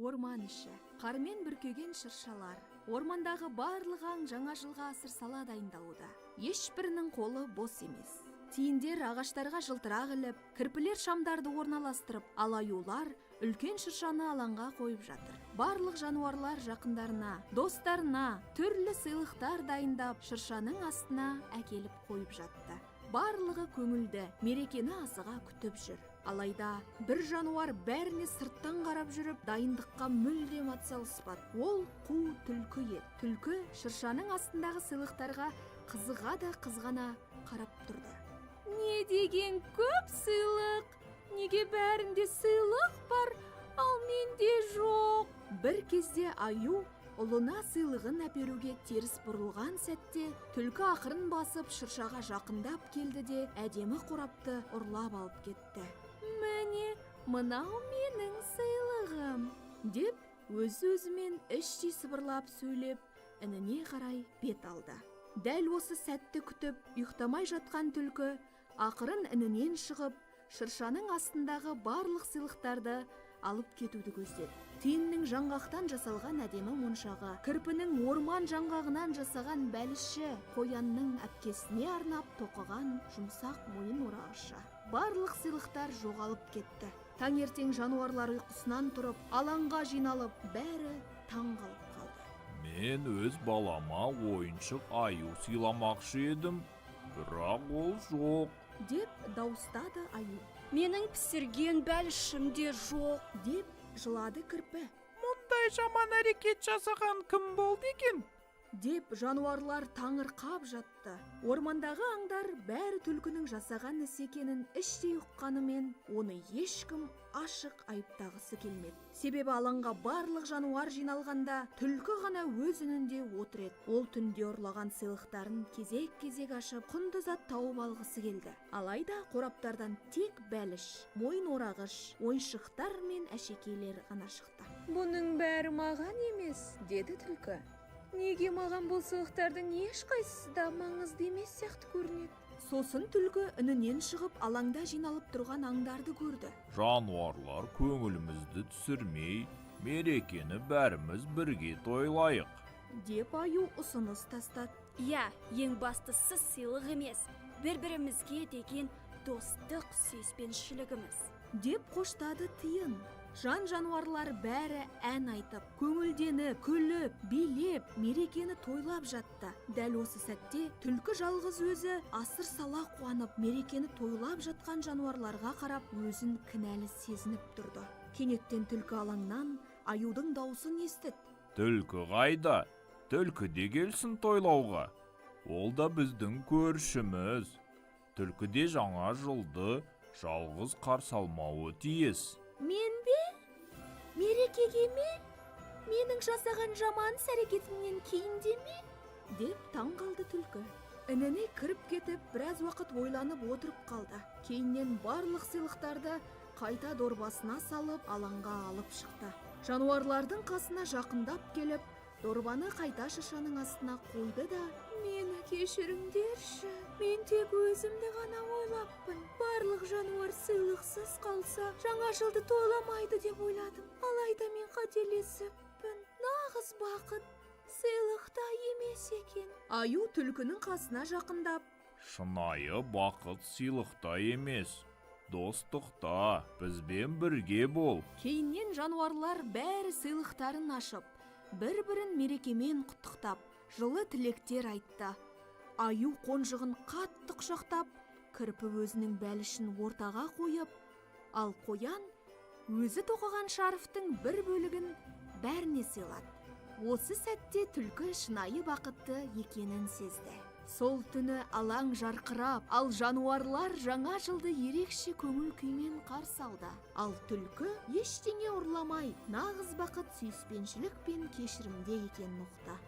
Орман іші, қармен бүркеген шыршалар, ормандағы барлық аң жаңа жылға асыр сала дайындалуда. Ешбірінің қолы бос емес. Тиіндер ағаштарға жылтырақ іліп, кірпілер шамдарды орналастырып, ал аюлар үлкен шыршаны алаңға қойып жатыр. Барлық жануарлар жақындарына, достарына түрлі сыйлықтар дайындап, шыршаның астына әкеліп қойып жатты. Барлығы көңілді, мерекені асыға күтіп жүр. Алайда бір жануар бәріне сырттан қарап жүріп, дайындыққа мүлдем атсалыспады. Ол қу түлкі еді. Түлкі шыршаның астындағы сыйлықтарға қызыға да қызғана қарап тұрды. Не деген көп сыйлық! Неге бәрінде сыйлық бар, ал менде жоқ? Бір кезде аю ұлына сыйлығын әперуге теріс бұрылған сәтте, түлкі ақырын басып шыршаға жақындап келді де әдемі қорапты ұрлап алып кетті. Міне, мынау менің сыйлығым, деп өз-өзімен іштей сыбырлап сөйлеп, ініне қарай бет алды. Дәл осы сәтті күтіп, ұйықтамай жатқан түлкі ақырын інінен шығып, шыршаның астындағы барлық сыйлықтарды алып кетуді көздеді. Тиіннің жаңғақтан жасалған әдемі моншағы, кірпінің орман жаңғағынан жасаған бәліші, қоянның әпкесіне арнап тоқыған жұмсақ мойын орағышы. Барлық сыйлықтар жоғалып кетті. Таңертең жануарлар ұйқысынан тұрып, алаңға жиналып, бәрі таң қалып қалды. Мен өз балама ойыншық аю сыйламақшы едім, бірақ ол жоқ, деп дауыстады аю. Менің пісірген бәлішім де жоқ, деп жылады кірпі. Мұндай жаман әрекет жасаған кім болды екен? Деп жануарлар таңырқап жатты. Ормандағы аңдар бәрі түлкінің жасаған іс екенін іштей ұққанымен, оны ешкім ашық айыптағысы келмеді. Себебі алаңға барлық жануар жиналғанда түлкі ғана өз үнінде отыр еді. Ол түнде ұрлаған сыйлықтарын кезек-кезек ашып, құнды зат тауып алғысы келді. Алайда қораптардан тек бәліш, мойын орағыш, ойыншықтар мен әшекейлер ғана шықты. Бұның бәрі маған емес, деді түлкі. Неге маған бұл сыйлықтардың ешқайсысы да маңызды емес сияқты көрінеді? Сосын түлкі інінен шығып, алаңда жиналып тұрған аңдарды көрді. Жануарлар, көңілімізді түсірмей, мерекені бәріміз бірге тойлайық, деп аю ұсыныс тастады. Иә, ең бастысы сыйлық емес, бір-бірімізге деген достық сүйіспеншілігіміз, деп қоштады тиын. Жан-жануарлар бәрі ән айтып, көңілденіп, күліп, билеп, мерекені тойлап жатты. Дәл осы сәтте түлкі жалғыз өзі асыр сала қуанып, мерекені тойлап жатқан жануарларға қарап, өзін кінәлі сезініп тұрды. Кенеттен түлкі алаңнан аюдың дауысын естіді. Түлкі қайда? Түлкі де келсін тойлауға. Ол да біздің көршіміз. Түлкі де жаңа жылды жалғыз қарсы алмауы тиіс. Мен бе? Мерекеге ме? Менің жасаған жаман әрекетімнен кейінде ме? Деп таң қалды түлкі. Ініне кіріп кетіп, біраз уақыт ойланып отырып қалды. Кейіннен барлық сыйлықтарды қайта дорбасына салып, алаңға алып шықты. Жануарлардың қасына жақындап келіп, дорбаны қайта шыршаның астына қойды да: мені кешіріңдерші, мен тек өзімді ғана ойлаппын. Барлық жануар сыйлықсыз қалса, жаңа жылды тойламайды деп ойладым. Алайда мен қателесіппін. Нағыз бақыт сыйлықта емес екен. Аю түлкінің қасына жақындап: Шынайы бақыт сыйлықта емес, достықта, бізбен бірге бол. Кейіннен жануарлар бәрі сыйлықтарын ашып, бір-бірін мерекемен құттықтап, жылы тілектер айтты. Аю қонжығын қатты құшақтап, кірпі өзінің бәлішін ортаға қойып, ал қоян өзі тоқыған шарфтың бір бөлігін бәріне сыйлады. Осы сәтте түлкі шынайы бақытты екенін сезді. Сол түні алаң жарқырап, ал жануарлар жаңа жылды ерекше көңіл күймен қарсы алды. Ал түлкі ештеңе ұрламай, нағыз бақыт сүйіспеншілік пен кешірімде екенін ұқты.